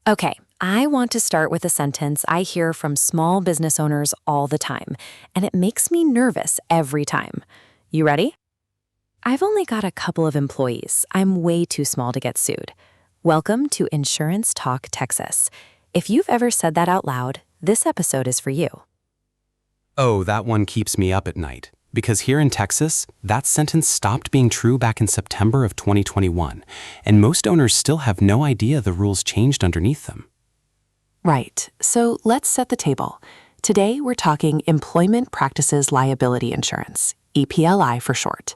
Okay, I want to start with a sentence I hear from small business owners all the time, and it makes me nervous every time. You ready? I've only got a couple of employees. I'm way too small to get sued. Welcome to Insurance Talk, Texas. If you've ever said that out loud, this episode is for you. Oh, that one keeps me up at night. Because here in Texas, that sentence stopped being true back in September of 2021, and most owners still have no idea the rules changed underneath them. Right, so let's set the table. Today we're talking Employment Practices Liability Insurance, EPLI for short.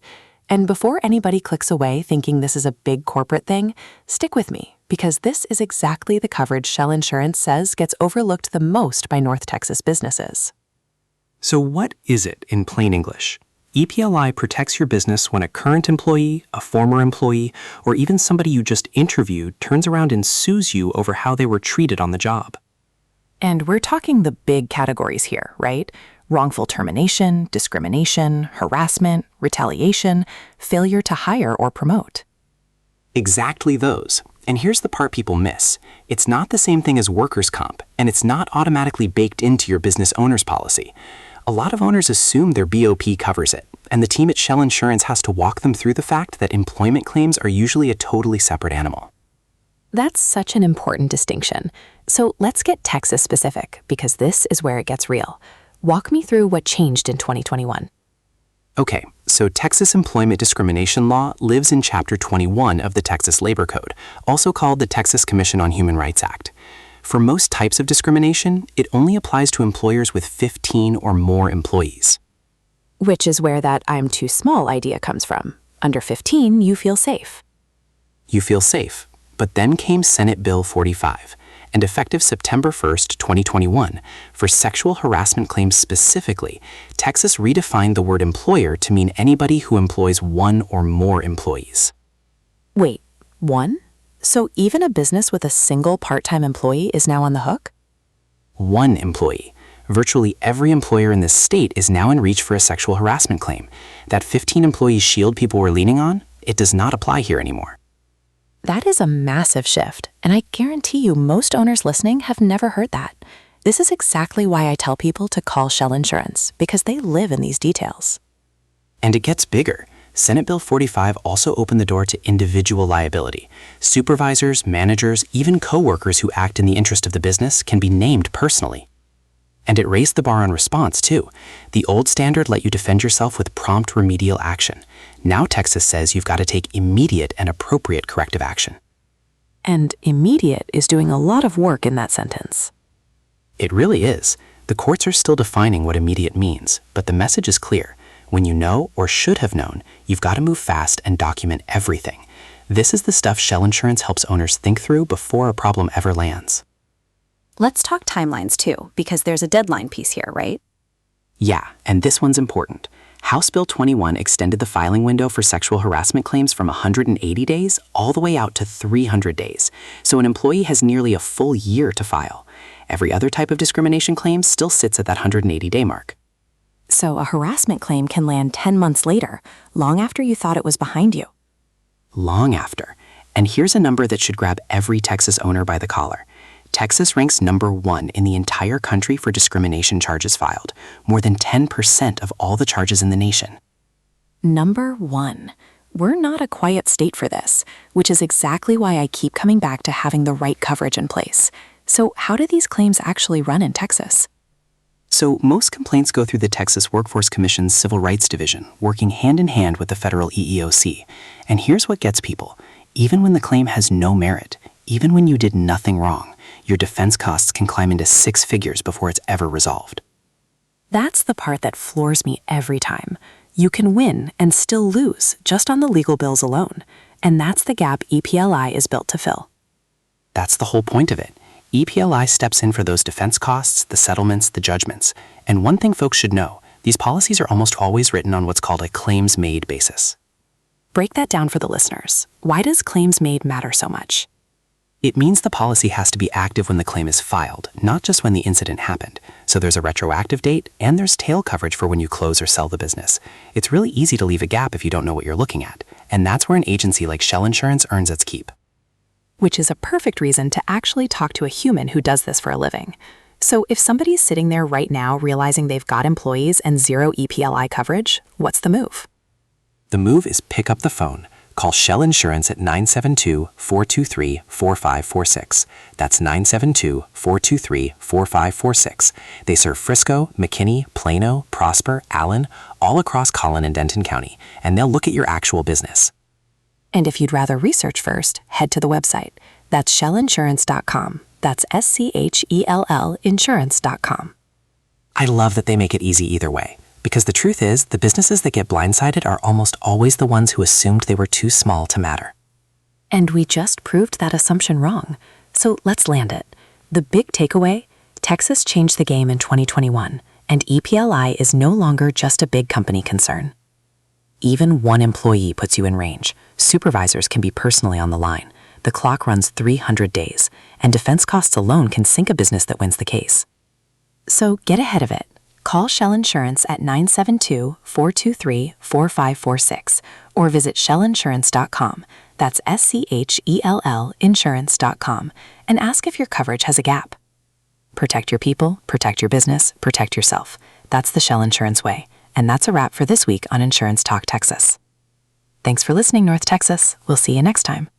And before anybody clicks away thinking this is a big corporate thing, stick with me, because this is exactly the coverage Schell Insurance says gets overlooked the most by North Texas businesses. So what is it in plain English? EPLI protects your business when a current employee, a former employee, or even somebody you just interviewed turns around and sues you over how they were treated on the job. And we're talking the big categories here, right? Wrongful termination, discrimination, harassment, retaliation, failure to hire or promote. Exactly those. And here's the part people miss. It's not the same thing as workers' comp, and it's not automatically baked into your business owner's policy. A lot of owners assume their BOP covers it, and the team at Schell Insurance has to walk them through the fact that employment claims are usually a totally separate animal. That's such an important distinction. So let's get Texas specific, because this is where it gets real. Walk me through what changed in 2021. Okay, so Texas employment discrimination law lives in Chapter 21 of the Texas Labor Code, also called the Texas Commission on Human Rights Act. For most types of discrimination, it only applies to employers with 15 or more employees. Which is where that I'm too small idea comes from. Under 15, you feel safe. You feel safe. But then came Senate Bill 45, and effective September 1st, 2021, for sexual harassment claims specifically, Texas redefined the word employer to mean anybody who employs one or more employees. Wait, one? So even a business with a single part-time employee is now on the hook? One employee. Virtually every employer in this state is now in reach for a sexual harassment claim. That 15-employee shield people were leaning on, it does not apply here anymore. That is a massive shift, and I guarantee you most owners listening have never heard that. This is exactly why I tell people to call Schell Insurance, because they live in these details. And it gets bigger. Senate Bill 45 also opened the door to individual liability. Supervisors, managers, even coworkers who act in the interest of the business can be named personally. And it raised the bar on response, too. The old standard let you defend yourself with prompt remedial action. Now Texas says you've got to take immediate and appropriate corrective action. And immediate is doing a lot of work in that sentence. It really is. The courts are still defining what immediate means, but the message is clear. When you know or should have known, you've got to move fast and document everything. This is the stuff Schell Insurance helps owners think through before a problem ever lands. Let's talk timelines too, because there's a deadline piece here, right? Yeah, and this one's important. House Bill 21 extended the filing window for sexual harassment claims from 180 days all the way out to 300 days, so an employee has nearly a full year to file. Every other type of discrimination claim still sits at that 180-day mark. So a harassment claim can land 10 months later, long after you thought it was behind you. Long after. And here's a number that should grab every Texas owner by the collar. Texas ranks #1 in the entire country for discrimination charges filed, more than 10% of all the charges in the nation. #1. We're not a quiet state for this, which is exactly why I keep coming back to having the right coverage in place. So how do these claims actually run in Texas? So most complaints go through the Texas Workforce Commission's Civil Rights Division, working hand in hand with the federal EEOC. And here's what gets people. Even when the claim has no merit, even when you did nothing wrong, your defense costs can climb into 6 figures before it's ever resolved. That's the part that floors me every time. You can win and still lose just on the legal bills alone. And that's the gap EPLI is built to fill. That's the whole point of it. EPLI steps in for those defense costs, the settlements, the judgments. And one thing folks should know, these policies are almost always written on what's called a claims-made basis. Break that down for the listeners. Why does claims made matter so much? It means the policy has to be active when the claim is filed, not just when the incident happened. So there's a retroactive date, and there's tail coverage for when you close or sell the business. It's really easy to leave a gap if you don't know what you're looking at, and that's where an agency like Schell Insurance earns its keep. which is a perfect reason to actually talk to a human who does this for a living. So if somebody's sitting there right now realizing they've got employees and zero EPLI coverage, what's the move? The move is pick up the phone. Call Schell Insurance at 972-423-4546. That's 972-423-4546. They serve Frisco, McKinney, Plano, Prosper, Allen, all across Collin and Denton County, and they'll look at your actual business. And if you'd rather research first, head to the website. That's schellinsurance.com. That's SCHELL insurance.com. I love that they make it easy either way. Because the truth is, the businesses that get blindsided are almost always the ones who assumed they were too small to matter. And we just proved that assumption wrong. So let's land it. The big takeaway, Texas changed the game in 2021, and EPLI is no longer just a big company concern. Even one employee puts you in range. Supervisors can be personally on the line. The clock runs 300 days, and defense costs alone can sink a business that wins the case. So get ahead of it. Call Schell Insurance at 972-423-4546 or visit schellinsurance.com. That's SCHELL insurance.com and ask if your coverage has a gap. Protect your people, protect your business, protect yourself. That's the Schell Insurance way. And that's a wrap for this week on Insurance Talk Texas. Thanks for listening, North Texas. We'll see you next time.